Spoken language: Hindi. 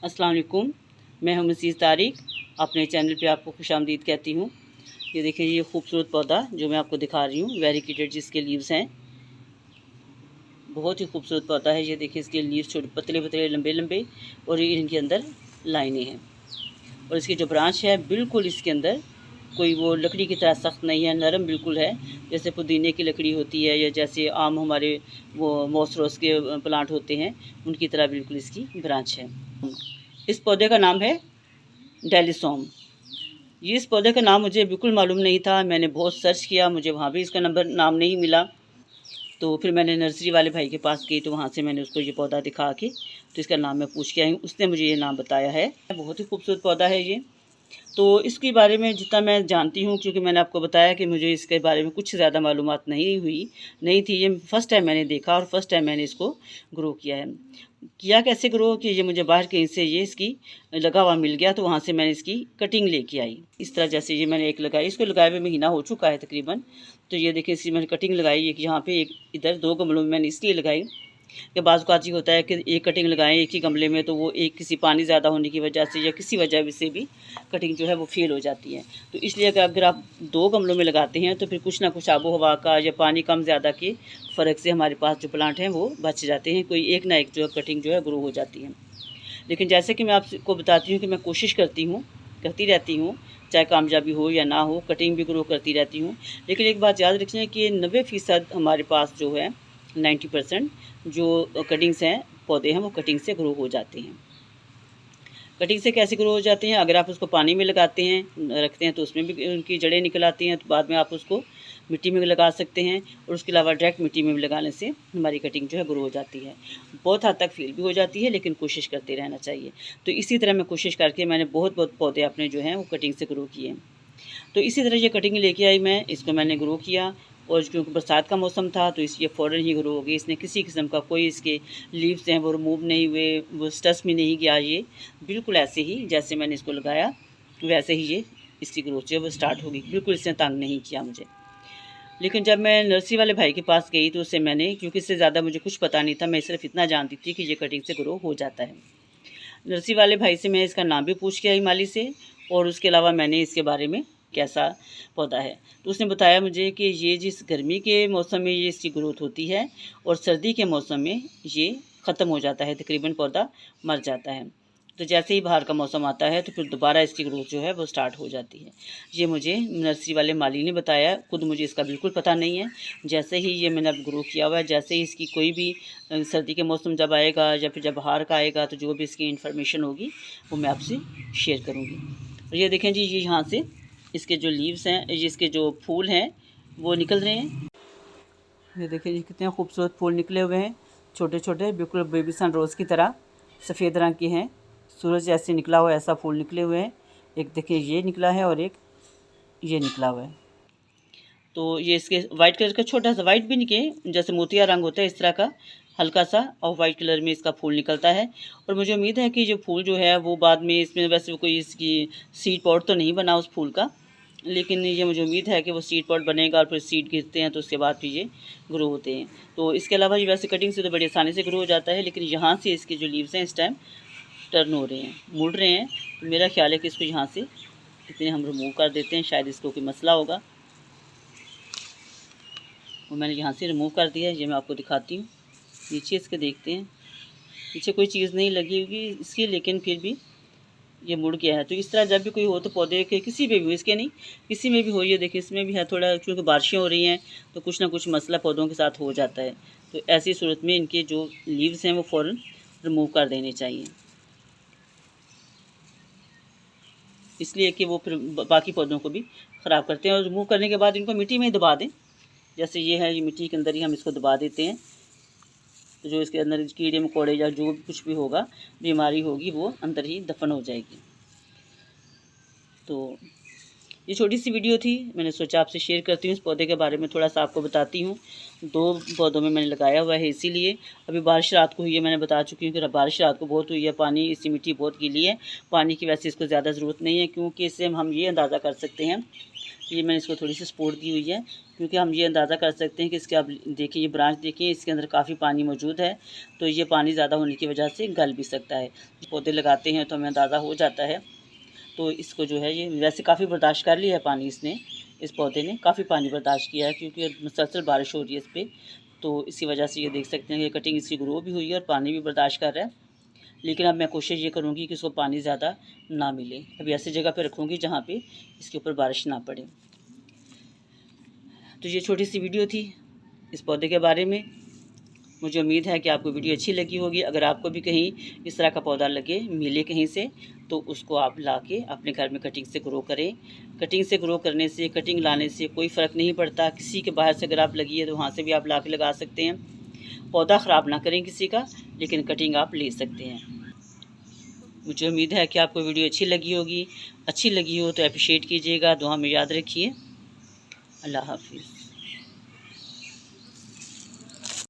अस्सलाम वालेकुम। मैं हूं मसीह तारिक, अपने चैनल पे आपको खुशामदीद कहती हूँ। ये देखिए, ये खूबसूरत पौधा जो मैं आपको दिखा रही हूँ, वेरिकेटेड जिसके लीव्स हैं, बहुत ही खूबसूरत पौधा है। ये देखिए, इसके लीव्स छोटे पतले पतले लंबे लंबे और ये इनके अंदर लाइनें हैं। और इसकी जो ब्रांच है बिल्कुल इसके अंदर कोई वो लकड़ी की तरह सख्त नहीं है, नरम बिल्कुल है, जैसे पुदीने की लकड़ी होती है या जैसे आम हमारे वो मोसरोस के प्लांट होते हैं उनकी तरह बिल्कुल इसकी ब्रांच है। इस पौधे का नाम है डेलिसोम। ये इस पौधे का नाम मुझे बिल्कुल मालूम नहीं था। मैंने बहुत सर्च किया, मुझे वहाँ भी इसका नाम नहीं मिला। तो फिर मैंने नर्सरी वाले भाई के पास गई, तो वहाँ से मैंने उसको ये पौधा दिखा के तो इसका नाम मैं पूछ के आई हूँ। उसने मुझे ये नाम बताया है। बहुत ही खूबसूरत पौधा है ये। तो इसके बारे में जितना मैं जानती हूँ, क्योंकि मैंने आपको बताया कि मुझे इसके बारे में कुछ ज़्यादा मालूमात नहीं थी। ये फ़र्स्ट टाइम मैंने देखा और फ़र्स्ट टाइम मैंने इसको ग्रो किया है। किया कैसे ग्रो कि ये मुझे बाहर कहीं से ये इसकी लगा हुआ मिल गया, तो वहाँ से मैंने इसकी कटिंग लेके आई। इस तरह जैसे ये मैंने एक लगाई, इसको लगाए हुए महीना हो चुका है तकरीबन। तो ये देखिए, इसकी मैंने कटिंग लगाई, एक यहाँ पे एक इधर, 2 गमलों में मैंने इसलिए लगाई कि बाज़ औक़ात ये होता है कि एक कटिंग लगाएं एक ही गमले में, तो वो एक किसी पानी ज़्यादा होने की वजह से या किसी वजह से भी कटिंग जो है वो फेल हो जाती है। तो इसलिए अगर आप 2 गमलों में लगाते हैं तो फिर कुछ ना कुछ आबो हवा का या पानी कम ज़्यादा के फ़र्क से हमारे पास जो प्लांट हैं वो बच जाते हैं, कोई एक ना एक जो कटिंग जो है ग्रो हो जाती है। लेकिन जैसे कि मैं आपको बताती हूँ कि मैं कोशिश करती रहती हूँ, चाहे कामयाबी हो या ना हो, कटिंग भी ग्रो करती रहती हूँ। लेकिन एक बात याद रखिए कि 90% हमारे पास जो है, 90% जो कटिंग्स हैं, पौधे हैं, वो कटिंग से ग्रो हो जाते हैं। कटिंग से कैसे ग्रो हो जाते हैं? अगर आप उसको पानी में लगाते हैं, रखते हैं, तो उसमें भी उनकी जड़ें निकल आती हैं, तो बाद में आप उसको मिट्टी में भी लगा सकते हैं। और उसके अलावा डायरेक्ट मिट्टी में भी लगाने से हमारी कटिंग जो है ग्रो हो जाती है। बहुत हद तक फेल भी हो जाती है, लेकिन कोशिश करते रहना चाहिए। तो इसी तरह मैं कोशिश करके मैंने बहुत पौधे अपने जो हैं वो कटिंग से ग्रो किए। तो इसी तरह ये कटिंग लेके आई मैं, इसको मैंने ग्रो किया। और क्योंकि बरसात का मौसम था तो ये फ़ौरन ही ग्रो हो गई। इसने किसी किस्म का कोई इसके लीव्स हैं वो रिमूव नहीं हुए, वो स्टस में नहीं गया। ये बिल्कुल ऐसे ही जैसे मैंने इसको लगाया वैसे ही ये इसकी ग्रोथ जो है वो स्टार्ट होगी। बिल्कुल इसने तंग नहीं किया मुझे। लेकिन जब मैं नर्सरी वाले भाई के पास गई तो उससे मैंने, क्योंकि इससे ज़्यादा मुझे कुछ पता नहीं था, मैं सिर्फ इतना जानती थी कि ये कटिंग से ग्रो हो जाता है। नर्सरी वाले भाई से मैं इसका नाम भी पूछ के आई, माली से, और उसके अलावा मैंने इसके बारे में कैसा पौधा है तो उसने बताया मुझे कि ये जिस गर्मी के मौसम में ये इसकी ग्रोथ होती है और सर्दी के मौसम में ये ख़त्म हो जाता है, तकरीबन पौधा मर जाता है। तो जैसे ही बाहर का मौसम आता है तो फिर दोबारा इसकी ग्रोथ जो है वो स्टार्ट हो जाती है। ये मुझे नर्सरी वाले माली ने बताया, खुद मुझे इसका बिल्कुल पता नहीं है। जैसे ही ये मैंने अब ग्रो किया हुआ है, जैसे ही इसकी कोई भी सर्दी के मौसम जब आएगा या फिर जब बाहर का आएगा, तो जो भी इसकी इन्फॉर्मेशन होगी वो मैं आपसे शेयर करूँगी। और ये देखें जी, ये यहाँ से इसके जो लीव्स हैं, इसके जो फूल हैं वो निकल रहे हैं। ये देखिए जी, कितने खूबसूरत फूल निकले हुए हैं, छोटे छोटे, बिल्कुल बेबी सन रोज़ की तरह, सफ़ेद रंग के हैं। सूरज जैसे निकला हुआ ऐसा फूल निकले हुए हैं। एक देखिए ये निकला है और एक ये निकला हुआ है। तो ये इसके वाइट कलर का छोटा सा, वाइट भी नहीं, जैसे मोतिया रंग होता है इस तरह का, हल्का सा और वाइट कलर में इसका फूल निकलता है। और मुझे उम्मीद है कि जो फूल जो है वो बाद में, इसमें वैसे कोई इसकी सीड पॉट तो नहीं बना उस फूल का, लेकिन ये मुझे उम्मीद है कि वो सीड पॉट बनेगा और फिर सीड गिरते हैं तो उसके बाद फिर ये ग्रो होते हैं। तो इसके अलावा ये वैसे कटिंग से तो बड़ी आसानी से ग्रो हो जाता है, लेकिन यहाँ से इसके जो लीव्स हैं इस टाइम टर्न हो रहे हैं, मुड़ रहे हैं। तो मेरा ख्याल है कि इसको यहाँ से इतने हम रिमूव कर देते हैं, शायद इसको कोई मसला होगा। वो मैंने यहाँ से रिमूव कर दिया है, ये मैं आपको दिखाती हूँ। नीचे इसके देखते हैं, पीछे कोई चीज़ नहीं लगी होगी इसकी, लेकिन फिर भी ये मुड़ गया है। तो इस तरह जब भी कोई हो तो पौधे के किसी पे भी हो, इसके नहीं किसी में भी हो, ये देखिए इसमें भी है थोड़ा, क्योंकि बारिशें हो रही हैं तो कुछ ना कुछ मसला पौधों के साथ हो जाता है। तो ऐसी सूरत में इनके जो लीव्स हैं वो फ़ौरन रिमूव कर देने चाहिए, इसलिए कि वो फिर बाकी पौधों को भी ख़राब करते हैं। और रिमूव करने के बाद इनको मिट्टी में ही दबा दें, जैसे ये है, ये मिट्टी के अंदर ही हम इसको दबा देते हैं। तो जो इसके अंदर कीड़े मकोड़े या जो भी कुछ भी होगा, बीमारी होगी, वो अंदर ही दफन हो जाएगी। तो ये छोटी सी वीडियो थी, मैंने सोचा आपसे शेयर करती हूँ। इस पौधे के बारे में थोड़ा सा आपको बताती हूँ। 2 पौधों में मैंने लगाया हुआ है, इसीलिए अभी बारिश रात को हुई है, मैंने बता चुकी हूँ कि बारिश रात को बहुत हुई है। पानी, इसकी मिट्टी बहुत गीली है, पानी की वैसे इसको ज़्यादा ज़रूरत नहीं है, क्योंकि इससे हम ये अंदाज़ा कर सकते हैं, ये मैंने इसको थोड़ी सी सपोर्ट दी हुई है, क्योंकि हम ये अंदाज़ा कर सकते हैं कि इसके, आप देखिए ये ब्रांच देखिए, इसके अंदर काफ़ी पानी मौजूद है, तो ये पानी ज़्यादा होने की वजह से गल भी सकता है। पौधे लगाते हैं तो हमें अंदाज़ा हो जाता है। तो इसको जो है, ये वैसे काफ़ी बर्दाश्त कर लिया है पानी इसने, इस पौधे ने काफ़ी पानी बर्दाश्त किया है, क्योंकि मुसलसल बारिश हो रही है इस पर। तो इसी वजह से ये देख सकते हैं कि कटिंग इसकी ग्रो भी हुई है और पानी भी बर्दाश्त कर रहा है। लेकिन अब मैं कोशिश ये करूँगी कि इसको पानी ज़्यादा ना मिले। अभी ऐसी जगह पे रखूँगी जहाँ पे इसके ऊपर बारिश ना पड़े। तो ये छोटी सी वीडियो थी इस पौधे के बारे में। मुझे उम्मीद है कि आपको वीडियो अच्छी लगी होगी। अगर आपको भी कहीं इस तरह का पौधा लगे, मिले कहीं से, तो उसको आप लाके अपने घर में कटिंग से ग्रो करें। कटिंग से ग्रो करने से, कटिंग लाने से कोई फ़र्क नहीं पड़ता। किसी के बाहर से अगर आप लगी है तो वहाँ से भी आप ला के लगा सकते हैं। पौधा ख़राब ना करें किसी का, लेकिन कटिंग आप ले सकते हैं। मुझे उम्मीद है कि आपको वीडियो अच्छी लगी होगी। अच्छी लगी हो तो अप्रिशिएट कीजिएगा, दुआ में याद रखिए। अल्लाह हाफ़िज़।